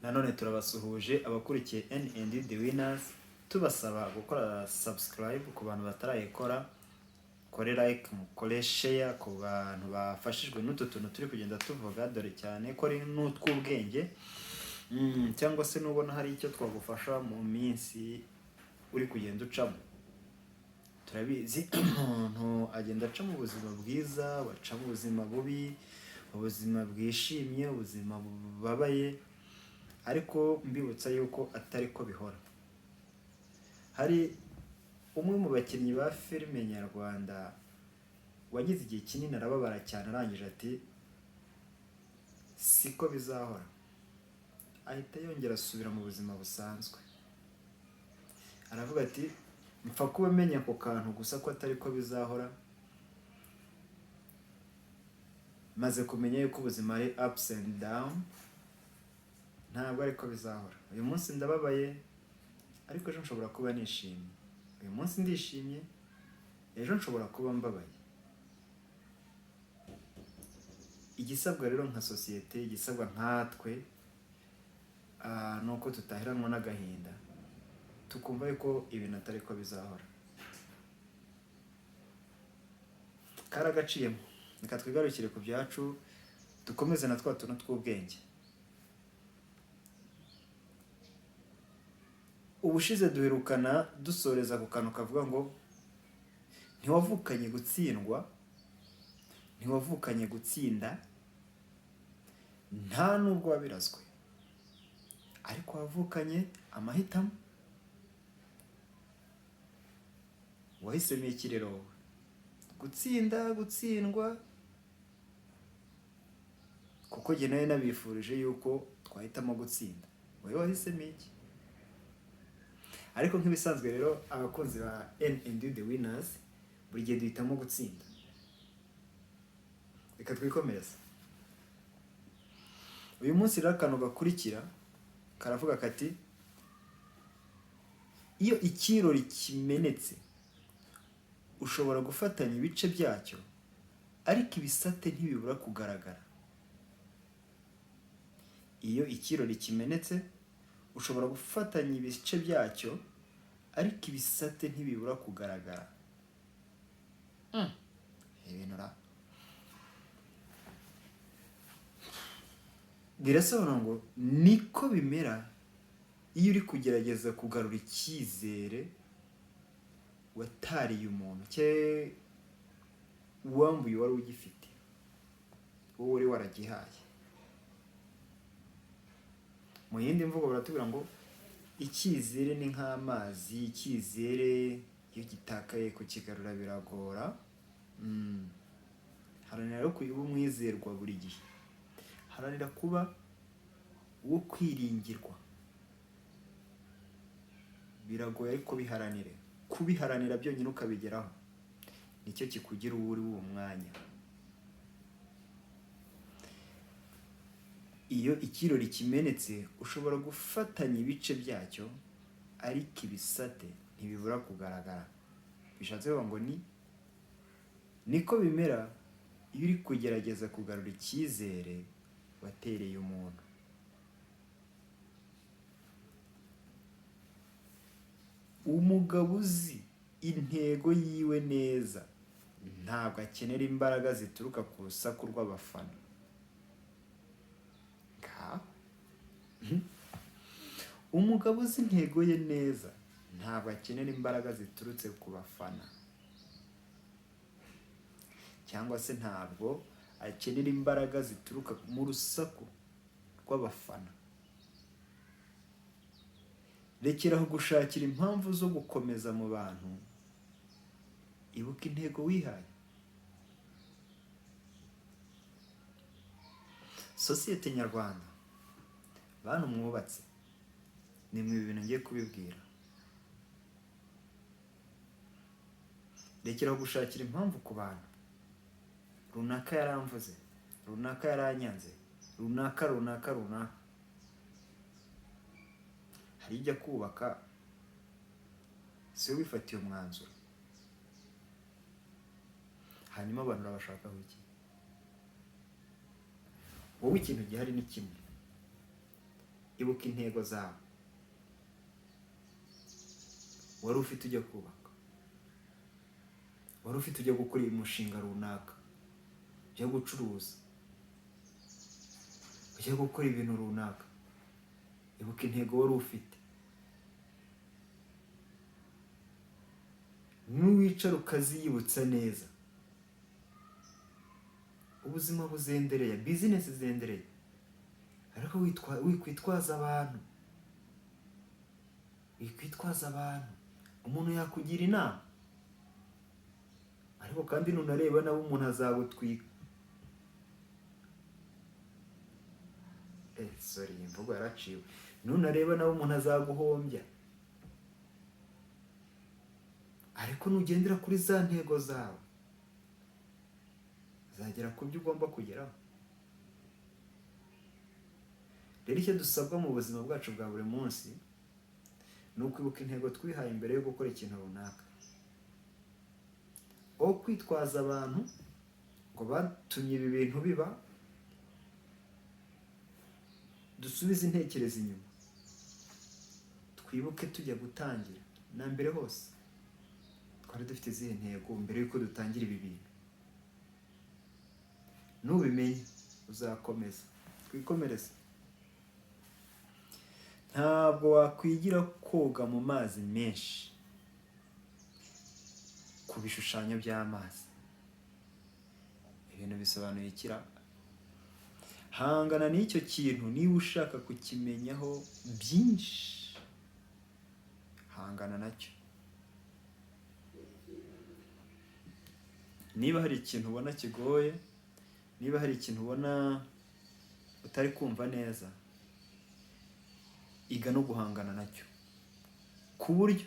nanone turabasuhuje abakurikiye N&D The Winners, tubasaba gukora subscribe ku bantu batarayikora, kore like, mukore share ku bantu bafashijwe n'utu tuntu turi kugenda tuvuga, dore cyane ko ari n'utw'ubwenge, cyangwa se nubona hari icyo twagufasha mu minsi uri kugenda ucamo. Turabizi umuntu agenda aca mu buzima bwiza, baca mu buzima bubi, ubuzima bwishimye, ubuzima bubabaye, ariko mbibutsa yuko atari ko bihora. Hari umwe mu bakinnyi ba filime nyarwanda wagize igihe kinini arababara cyane, arangije ati siko bizahora, ahita yongera asubira mu buzima busanzwe. Aravuga ati mpfa kuba menya ako kantu gusa ko atari ko bizahora, maze kumenya yuko ubuzima ari ups and down, ntabwo ariko bizahora. Uyu munsi ndababaye ariko ejo nshobora kuba nishimye, uyu munsi ndishimye ejo nshobora kuba mbabaye. Igisabwa rero nka sosiyete, igisabwa nkatwe, nuko tutaheranwa n'agahinda, tukumva yuko ibintu atari ko bizahora. Karagaciyemo, reka twigarukire ku byacu, dukomeze na twa tuntu tw'ubwenge. Ubushize duherukana dusoreza ku kantu kavuga ngo ntiwavukanye gutsindwa, ntiwavukanye gutsinda, nta nubwo wabirazwe, ariko wavukanye amahitamo. Wahisemo iki rero wowe? Gutsinda, gutsindwa? Kuko jye nawe nabifurije yuko twahitamo gutsinda, wowe wahisemo iki? Ariko nk'ibisanzwe rero abakunzi ba N&D The Winners buri gihe duhitamo gutsinda. Reka twikomereze. Uyu munsi rero akantu gakurikira karavuga kati iyo ikirori kimenetse ushobora gufatanya ibice byacyo ariko ibisate ntibibura kugaragara. Iyo ikirori kimenetse ushobora gufatanya ibice byacyo ariko ibisate ntibibura kugaragara. Ibintu ra birasobanura ngo niko bimera iyo uri kugerageza kugarura icyizere watariye umuntu cye wambuye wari ugifite, wowe uri waragihaye. Mu yindi mvugo baratubwira ngo icyizere ni nk'amazi, icyizere iyo gitakaye kukigarura biragora. Haranira rero kuba umwizerwa buri gihe, haranira kuba uwo kwiringirwa. Biragoye ariko biharanire, kubiharanira byonyine ukabigeraho nicyo kikugira uwo uri uwo mwanya. Iyo ikirori kimenetse ushobora gufatanya ibice byacyo ariko ibisate ntibibura kugaragara. Bishatse kuvuga ngo niko bimera iyo uri kugerageza kugarura icyizere watereye umuntu. Umugabo uzi intego yiwe neza ntabwo akenera imbaraga zituruka ku rusaku rw'abafana. Umugabo uzi intego ye neza ntabwo akenera imbaraga ziturutse ku bafana, cyangwa se ntabwo akenera imbaraga zituruka mu rusaku rw'abafana. Rekeraho gushakira impamvu zo gukomeza mu bantu, ibuka intego wihaye. Sosiyete nyarwanda, bantu mwubatse, ni mwe ibintu ngiye kubibwira. Rekeraho gushakira impamvu ku bantu. Runaka yaramvuze, runaka yaranyanze, runaka. Hari ijya kubaka si wifatiye umwanzuro, hanyuma abantu urabashakaho iki? Wowe ikintu gihari ni kimwe, ibuka intego zawe wari ufite ujya kubaka, wari ufite ujya gukora umushinga runaka, ujya gucuruza, ujya gukora ibintu runaka. Ibuka intego wari ufite. Nuwicara ukaziyibutsa neza, ubuzima buzendereye, bizinesi zendereye, ariko wikwitwaza abantu, wikwitwaza abantu. Umuntu yakugira inama, ariko kandi nunareba nabo umuntu azagutwika. Sorry, imvugo yaraciwe. Nunareba nabo umuntu azaguhombya, ariko nugendera kuri za ntego zawe uzagera ku byo ugomba kugeraho. Rero icyo dusabwa mu buzima bwacu bwa buri munsi ni ukwibuka intego twihaye imbere yo gukora ikintu runaka, aho kwitwaza abantu ngo batumye ibi bintu biba. Dusubize intekerezo inyuma, twibuke tujya gutangira. Na mbere hose twari dufite izihe ntego mbere yuko dutangira ibi bintu? Nubimenye uzakomeza. Twikomereze. Ntabwo wakwigira koga mu mazi menshi ku bishushanyo by'amazi. Ibintu bisobanuye ikira. Hangana n'icyo kintu niba ushaka kukimenyaho byinshi. Hangana nacyo. Niba hari ikintu ubona kigoye, niba hari ikintu ubona utari kumva neza, iga no guhangana nacyo, ku buryo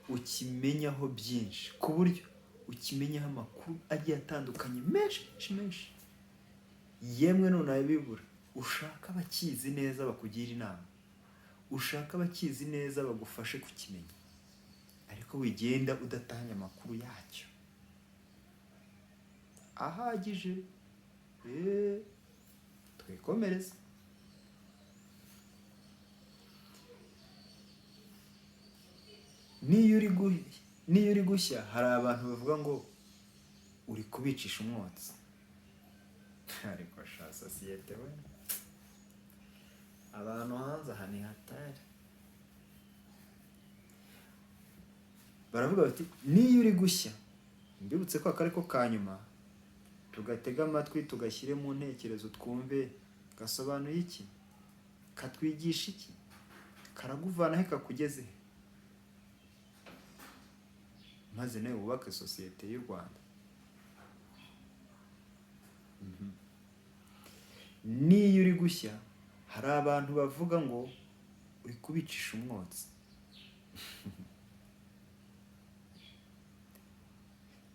ukimenyaho byinshi, ku buryo ukimenyaho amakuru agiye atandukanye menshi. Yemwe nunabibura, ushaka abakizi neza bakugira inama, ushaka abakizi neza bagufashe kukimenya, ariko wigenda udatanga amakuru yacyo ahagije. Twikomereze. Niyo uri gushya, hari abantu bavuga ngo uri kubicisha umwotsi. Ariko sha sosiyete we, abantu hanze aha ni hatari. Baravuga bati niyo uri gushya, mbibutse ko akari ko kanyuma, tugatega amatwi tugashyire mu ntekerezo twumve gasobanuye iki, katwigisha iki, karaguvana he kakugeze he, maze nawe wubake sosiyete y'u Rwanda. Niyo uri gushya, hari abantu bavuga ngo uri kubicisha umwotsi.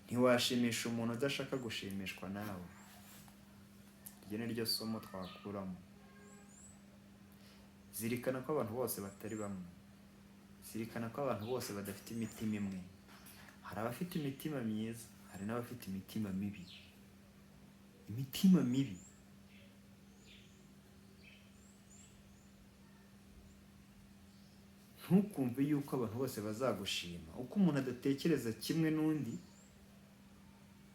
Ntiwashimisha umuntu udashaka gushimishwa nawe. Iryo ni ryo somo twakuramo. Zirikana ko abantu bose batari bamwe. Zirikana ko abantu bose badafite imitima imwe. Hari abafite imitima myiza, hari n'abafite imitima mibi. Imitima mibi. Ntukumve yuko abantu bose bazagushima. Uko umuntu adatekereza kimwe n'undi,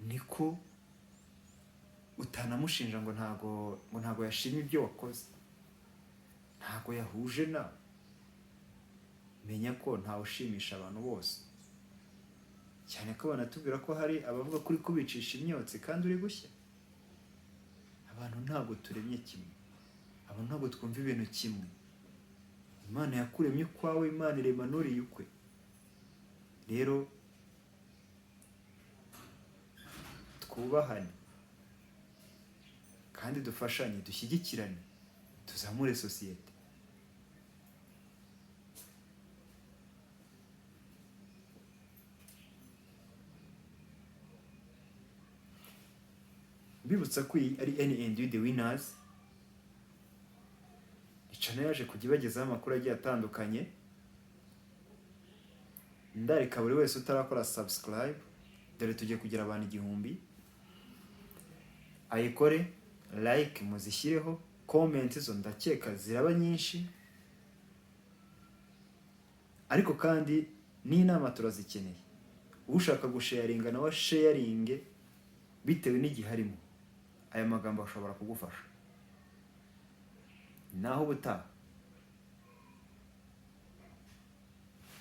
niko utanamushinja ngo ntago yashimye ibyo wakoze, ntago yahuje nawe. Menya ko ntawe ushimisha abantu bose, cyane ko banatubwira ko hari abavuga kuri kubicisha imyotsi kandi uri gushya. Abantu ntago turemye kimwe, abantu ntago twumva ibintu kimwe. Imana yakuremye ukwawe, Imana irema n'uriye ukwe. Rero twubahane kandi dufashanye, dushyigikirane, tuzamure sosiyete. Bibutsa ko iyi ari N&U The Winners. Icana yaje kujya ibagezaho amakuru agiye atandukanye. Ndareka buri wese utarakora subscribe, dore tugiye kugira abantu 1000. Ayikore, like muzishyireho, comment zo ndakeka ziraba nyinshi, ariko kandi n'inama turazikeneye. Ushaka gusharinga nawe sharinge bitewe n'igihe arimo. Aya magambo ashobora kugufasha. Naho ubutaha.